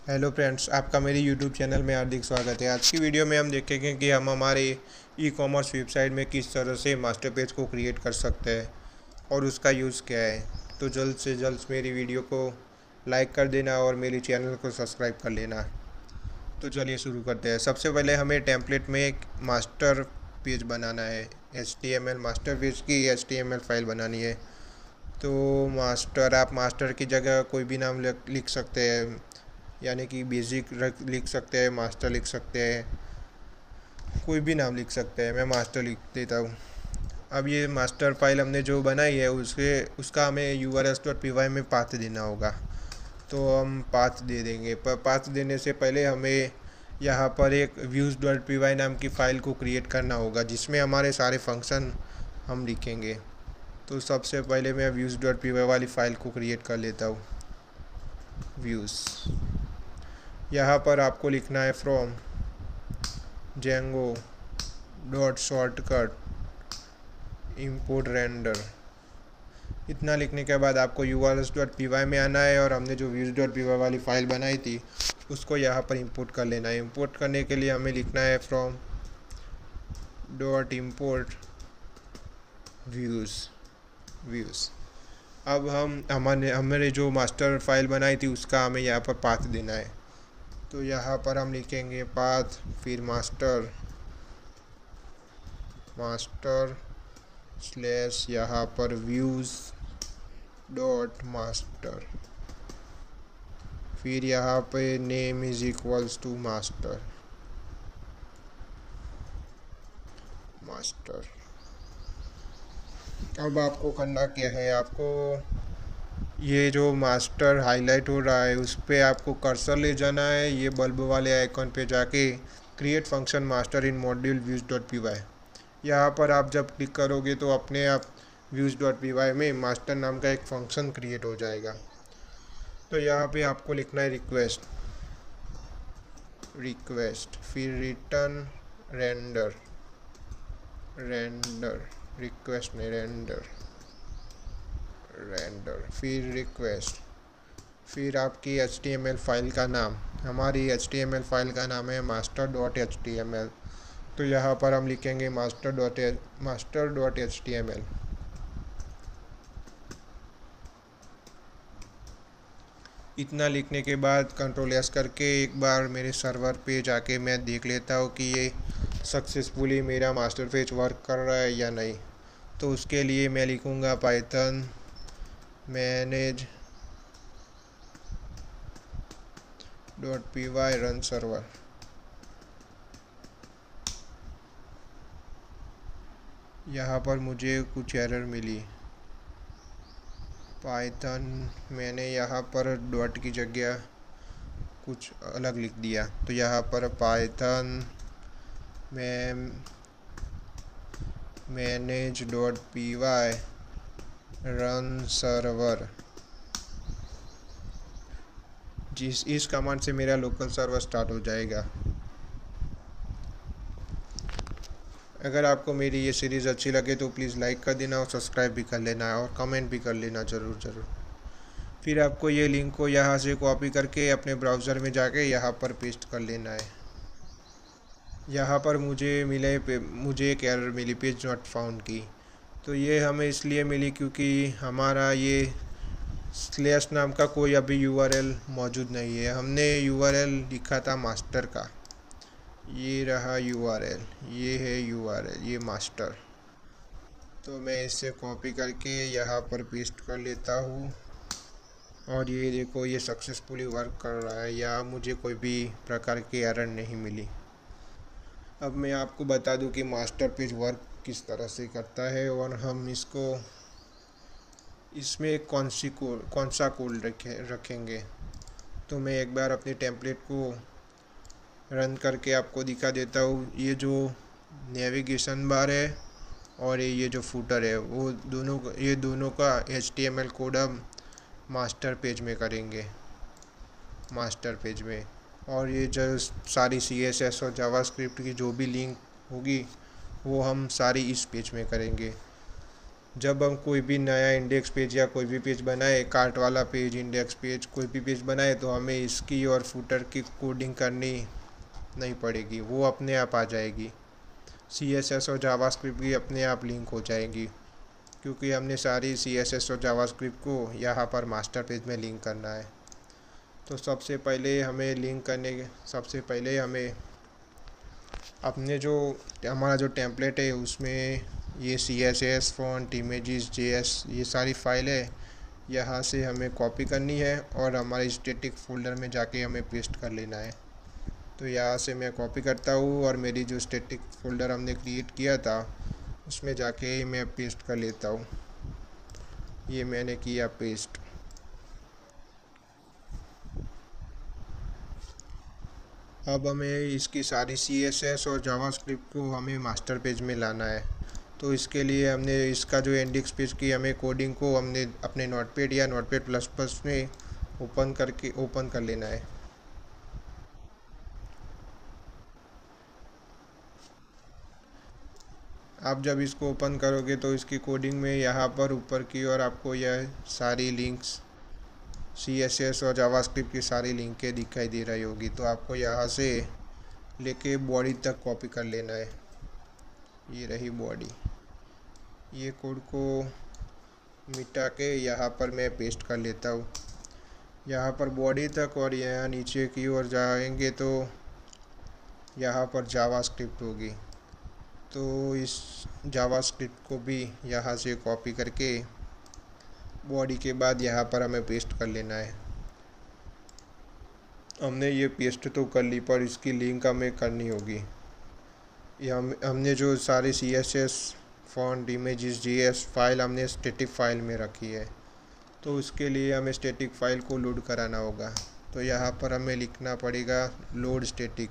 Hello friends, आपका मेरी YouTube channel में हार्दिक स्वागत है। आज की वीडियो में हम देखेंगे कि हम हमारे ई कॉमर्स वेबसाइट में किस तरह से मास्टर पेज को क्रिएट कर सकते हैं और उसका यूज़ क्या है। तो जल्द से जल्द मेरी वीडियो को लाइक कर देना और मेरी चैनल को सब्सक्राइब कर लेना। तो चलिए शुरू करते हैं। सबसे पहले हमें टेम्पलेट में एक मास्टर पेज बनाना है। HTML मास्टर पेज की HTML फाइल बनानी है। तो आप मास्टर की जगह कोई भी नाम लिख सकते हैं, यानी कि बेसिक लिख सकते हैं, मास्टर लिख सकते हैं, कोई भी नाम लिख सकते हैं। मैं मास्टर लिख देता हूँ। अब ये मास्टर फाइल हमने जो बनाई है उसका हमें urls.py में पाथ देना होगा। तो हम पाथ दे देंगे, पर पाथ देने से पहले हमें यहाँ पर एक views.py नाम की फ़ाइल को क्रिएट करना होगा जिसमें हमारे सारे फंक्शन हम लिखेंगे। तो सबसे पहले मैं views.py वाली फ़ाइल को क्रिएट कर लेता हूँ। व्यूज़, यहाँ पर आपको लिखना है from Django dot shortcut import render. इतना लिखने के बाद आपको urls.py में आना है और हमने जो views.py वाली फ़ाइल बनाई थी उसको यहाँ पर इंपोर्ट कर लेना है। इंपोर्ट करने के लिए हमें लिखना है फ्रॉम डॉट इम्पोर्ट व्यूज़। अब हमने जो मास्टर फाइल बनाई थी उसका हमें यहाँ पर पाथ देना है। तो यहाँ पर हम लिखेंगे पाथ, फिर मास्टर स्लैश यहाँ पर व्यूज़ डॉट मास्टर, फिर यहाँ पे name is equals to master. अब आपको करना क्या है, आपको ये जो मास्टर हाईलाइट हो रहा है उस पर आपको कर्सर ले जाना है। ये बल्ब वाले आइकॉन पे जाके create function master in module views.py, यहाँ पर आप जब क्लिक करोगे तो अपने आप views.py में मास्टर नाम का एक फंक्शन क्रिएट हो जाएगा। तो यहाँ पे आपको लिखना है रिक्वेस्ट, फिर रिटर्न रेंडर, रिक्वेस्ट नहीं रेंडर, फिर रिक्वेस्ट, फिर आपकी HTML फाइल का नाम, हमारी HTML फाइल का नाम है master.html। तो यहाँ पर हम लिखेंगे master.html। इतना लिखने के बाद Ctrl+S करके एक बार मेरे सर्वर पे जाके मैं देख लेता हूँ कि ये सक्सेसफुली मेरा मास्टर पेज वर्क कर रहा है या नहीं। तो उसके लिए मैं लिखूँगा पाइथन manage.py रन सर्वर। यहाँ पर मुझे कुछ एरर मिली। पाइथन, मैंने यहाँ पर डॉट की जगह कुछ अलग लिख दिया। तो यहाँ पर पाइथन manage.py रन सर्वर, इस कमांड से मेरा लोकल सर्वर स्टार्ट हो जाएगा। अगर आपको मेरी ये सीरीज़ अच्छी लगे तो प्लीज़ लाइक कर देना और सब्सक्राइब भी कर लेना और कमेंट भी कर लेना ज़रूर। फिर आपको ये लिंक को यहाँ से कॉपी करके अपने ब्राउज़र में जाके यहाँ पर पेस्ट कर लेना है। यहाँ पर मुझे एक एरर मिली, पेज नॉट फाउंड की। तो ये हमें इसलिए मिली क्योंकि हमारा ये स्लैश नाम का कोई अभी URL मौजूद नहीं है। हमने URL लिखा था मास्टर का, ये रहा URL, ये है URL, ये मास्टर। तो मैं इसे कॉपी करके यहाँ पर पेस्ट कर लेता हूँ और ये देखो, ये सक्सेसफुली वर्क कर रहा है, या मुझे कोई भी प्रकार की एरर नहीं मिली। अब मैं आपको बता दूं कि मास्टर पेज वर्क किस तरह से करता है और हम इसमें कौन सा कोड रखेंगे। तो मैं एक बार अपने टेम्पलेट को रन करके आपको दिखा देता हूँ। ये जो नेविगेशन बार है और ये जो फूटर है, वो दोनों का HTML कोड हम मास्टर पेज में करेंगे, और ये जो सारी CSS और जावास्क्रिप्ट की जो भी लिंक होगी वो हम सारी इस पेज में करेंगे। जब हम कोई भी नया इंडेक्स पेज या कोई भी पेज बनाए, कार्ट वाला पेज, इंडेक्स पेज, कोई भी पेज बनाए, तो हमें इसकी और फुटर की कोडिंग करनी नहीं पड़ेगी, वो अपने आप आ जाएगी। CSS और जावास्क्रिप्ट भी अपने आप लिंक हो जाएगी, क्योंकि हमने सारी CSS और जावास्क्रिप्ट को यहाँ पर मास्टर पेज में लिंक करना है। तो सबसे पहले हमें अपने जो हमारा जो टेम्पलेट है उसमें ये CSS फॉन्ट इमेजेस JS ये सारी फाइल है, यहाँ से हमें कॉपी करनी है और हमारे स्टैटिक फोल्डर में जाके हमें पेस्ट कर लेना है। तो यहाँ से मैं कॉपी करता हूँ और मेरी जो स्टैटिक फोल्डर हमने क्रिएट किया था उसमें जाके मैं पेस्ट कर लेता हूँ। ये मैंने किया पेस्ट। अब हमें इसकी सारी CSS और जावास्क्रिप्ट को हमें मास्टर पेज में लाना है। तो इसके लिए हमने इसका जो इंडेक्स पेज की हमें कोडिंग को हमने अपने नोटपैड या नोटपैड++ में ओपन कर लेना है। आप जब इसको ओपन करोगे तो इसकी कोडिंग में यहाँ पर ऊपर की ओर आपको यह सारी लिंक्स CSS और जावास्क्रिप्ट की सारी लिंकें दिखाई दे रही होगी। तो आपको यहाँ से लेके बॉडी तक कॉपी कर लेना है। ये रही बॉडी। ये कोड को मिटा के यहाँ पर मैं पेस्ट कर लेता हूँ, यहाँ पर बॉडी तक। और यहाँ नीचे की ओर जाएंगे तो यहाँ पर जावास्क्रिप्ट होगी। तो इस जावास्क्रिप्ट को भी यहाँ से कॉपी करके बॉडी के बाद यहाँ पर हमें पेस्ट कर लेना है। हमने ये पेस्ट तो कर ली, पर इसकी लिंक हमें करनी होगी। ये हमने जो सारी CSS font images JS file हमने स्टैटिक फाइल में रखी है, तो उसके लिए हमें स्टैटिक फाइल को लोड कराना होगा। तो यहाँ पर हमें लिखना पड़ेगा लोड स्टैटिक।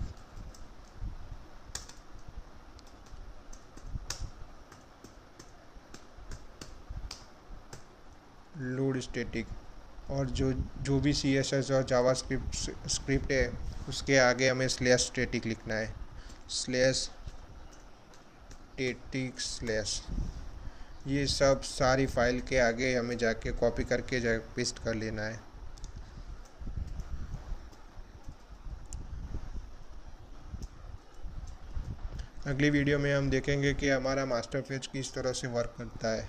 और जो भी CSS और जावास्क्रिप्ट है उसके आगे हमें /static लिखना है। /static/ ये सब सारी फाइल के आगे हमें जाके कॉपी करके पेस्ट कर लेना है। अगली वीडियो में हम देखेंगे कि हमारा मास्टर पेज किस तरह से वर्क करता है।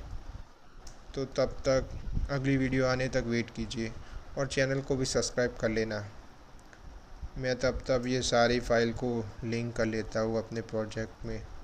तो तब तक अगली वीडियो आने तक वेट कीजिए और चैनल को भी सब्सक्राइब कर लेना। मैं तब ये सारी फाइल को लिंक कर लेता हूँ अपने प्रोजेक्ट में।